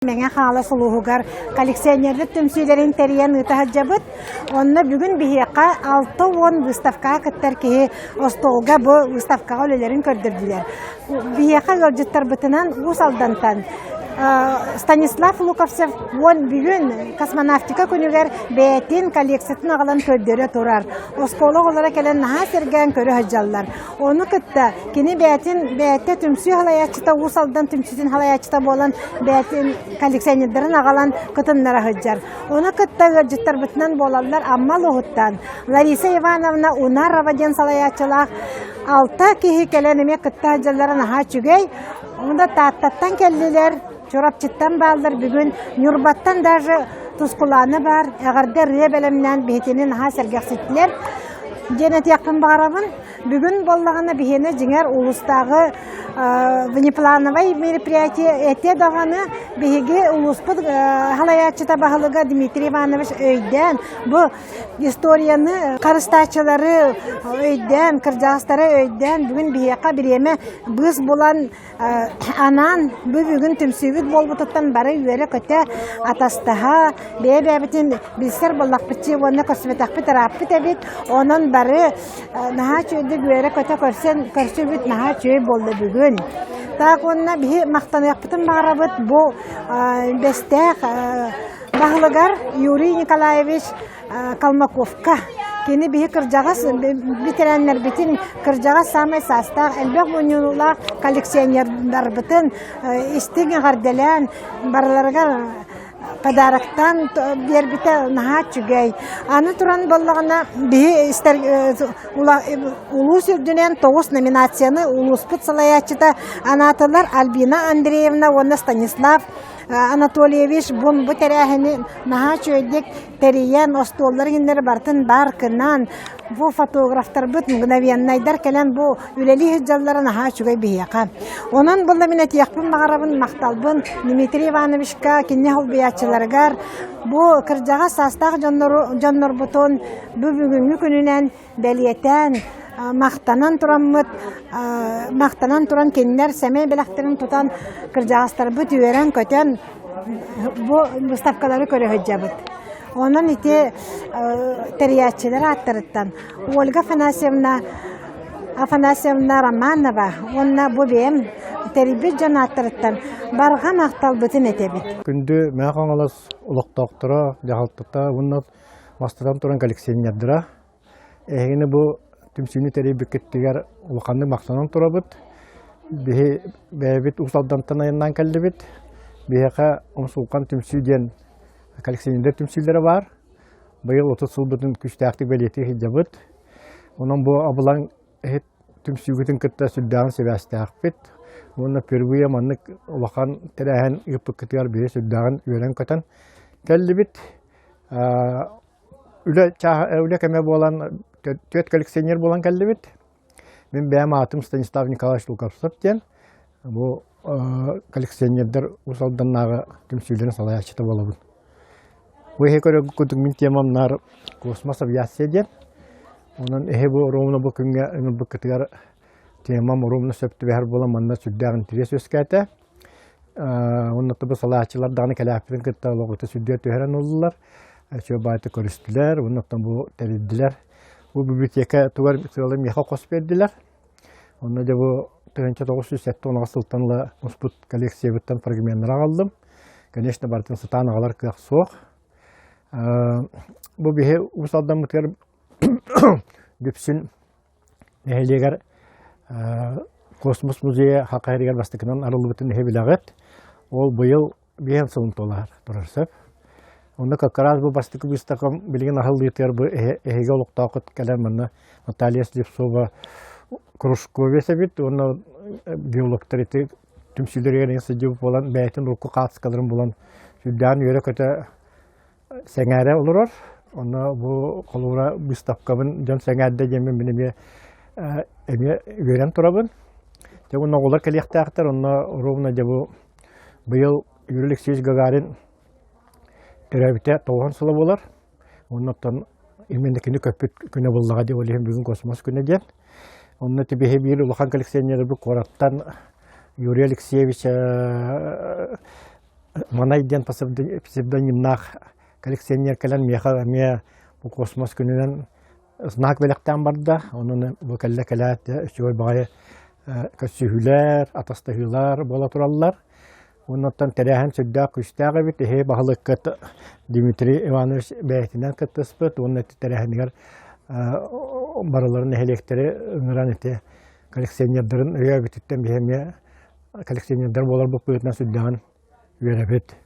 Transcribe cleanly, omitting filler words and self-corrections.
Меңе хала сулугар коллекционерлік түмсүйлерин териян ытахаджабыт. Онна бүгүн бихиякка 6-10 выставка кыттар кихи остолга бу выставкага өлелерин көрдүрдүлер. Бихиякка көржүттар бытынан усалдантан. Станислав Луковцев бүгүн космонавтика күнүгер бәйтин коллекциясын агалан көрдөрө турар. Осколог олара келен наха серген көрө хаджаллар. Оны кытта кини бәйтте түмсүй халаячыта усалдан түмсүтүн халаячыта болан бәйтин коллекционерлерин агалан кытыннара хаджар. Оны кытта көржүттар бытынан болалар амма лохуттан. Лариса Ивановна Унарова ден салаячылах алта кихи келенеме кытта хаджаллара наха чүгей. Онда таттаттан келдилер. Чорапчыттан балдар бүгін Нюрбаттан даже тускуланы бар. Әгәрдә ребелемнән бетенен ха сәргәксеттеләр. Денет якын барабын. Бүгін боллаганы бихене җиңәр улустагы внеплановый мероприятие эте даганы беге улуспыт халаячыта баһалыга Дмитрий Иванович өйдән бу историяны карыстачылары өйдән кырҗастары өйдән бүгін бияка биреме быз булан анан бүгін түмсүбүт болбутуттан бары үере көтә атастаха бебебитин билсер боллак битчи воны косметак битерап бит онан бары наха чөйдө үере көтә көрсөбүт наха чөй болду бүгүн. Так онна бихи мактанып барабыт бу бестек баһлыгар Юрий Николаевич Калмаковка кини бихи кыржагас битереннер битин кыржагас самый состав элбек мунула коллекционерлар битин истиге гарделен барларга подарактан бербите наха чүгей. Аны туран боллагына бихи истер улус үрдүнен 9 номинацияны улуспут салаячыта анатылар Альбина Андреевна, онна Станислав Анатольевич бун бу терәһини наха чөйдек териян остоллар гиннер бартын бар кынан бу фотографтар бут мгновеннайдар келен бу үлели хҗалларын наха чүгей бияка. Онан булла минет якпын магарабын макталбын Дмитрий Ивановичка кинне хол биячыларгар бу кырҗага састак жоннор бутон бу бүгүнкү күнүнен белиетен мактанан туран кеннер семей белактерин тутан кыржагастар бу түверен көтен бу выставкалары көрө хаджабыт. Онан ите терячилер аттырыттан Ольга Афанасьевна Романова онна бу бем терибит жана аттырыттан барга макталбытын этебит. Күндү мен каңалас улуктоктора жагалтыкта бунна мастадан туран коллекционердера эгини бу түмсүнү терибикеттигер улуканды мактанан турабыт. Бэбит усалдантан айынан келдибит. Бияка умсулкан түмсүден коллекционерлер түмсүлдері бар. Быйыл 30 сылбытын күчтәктик белети хиджабыт. Онан бу абылан түмсүгүтүн кытта сүддагын себәстәкпит. Онна первые маннык улахан терәһен йыпык кытыгар бие сүддагын үйрен көтөн келдибит. Үле кеме болан төт коллекционер болан келдибит. Мен бәм атым Станислав Николаевич Луковцев ден. Бу коллекционердер усалданнагы түмсүлдерин салаячыта болобун. Бу хекөрө күтүк темамнар космос авиация ден. Онан бу ровно бу күнгө бу кытыгар темам ровно сөптү бер болан манна сүддагын тирес өскәтә. Онна табы салаячылар даны калафтын кытта логоты сүддө төһөрөн олдулар. Чөбайты көрүстүләр, оннан бу терилдилер. Бу библиотека тугар битсалар меха косып бердилер. Онда да бу 1907 сылтанлы успут коллекция биттен фрагменттер алдым. Конечно, бартын сытан агалар кык соқ. Бу бихе усалдан мутер дүпсүн эхлегер космос музейе хакайрыгар бастыкынан арылы битен эхебилагет. Ол быйыл бehen сылын толар турарсып. Онда как раз бу бастык бистакам билген ахыллытер бу эге олуктакыт келен мына Наталья Слепцова Кружковеса бит, онна биологтар ите түмсүлдөргөн сыжып болан бәйтин рукку катыскаларын болан сүддан үйрө көтө сеңәре олорор. Онна бу колура бистаккабын жан сеңәдде жемен менеме эме үйрен турабын. Жабы оголар келектактар, онна ровно жабы быйыл Юрий Алексеевич Гагарин Эрәбите 9 сылы болар. Оннан имендекini көппет күнө боллага деп ойлойм бүгүн космос күнү деп. Онна тебе бир улахан коллекционер бу кораттан Юрий Алексеевич Манайден псевдонимнах коллекционер кэлэн меха бу космос күнүнен знак белектен барда, onun bu kelle kelät şoy bagay kösühüler, atastahılar bola turallar. Ondan terehen südda kuştağı bit he bahalıkkat Dimitri Ivanoviç beytinden kıtıspıt. Onun tereheniger baraların elekleri ıngıran ete koleksiyonerlerin öyle bititten bir hem koleksiyonerler bolar bu pıyıtdan süddan verebet.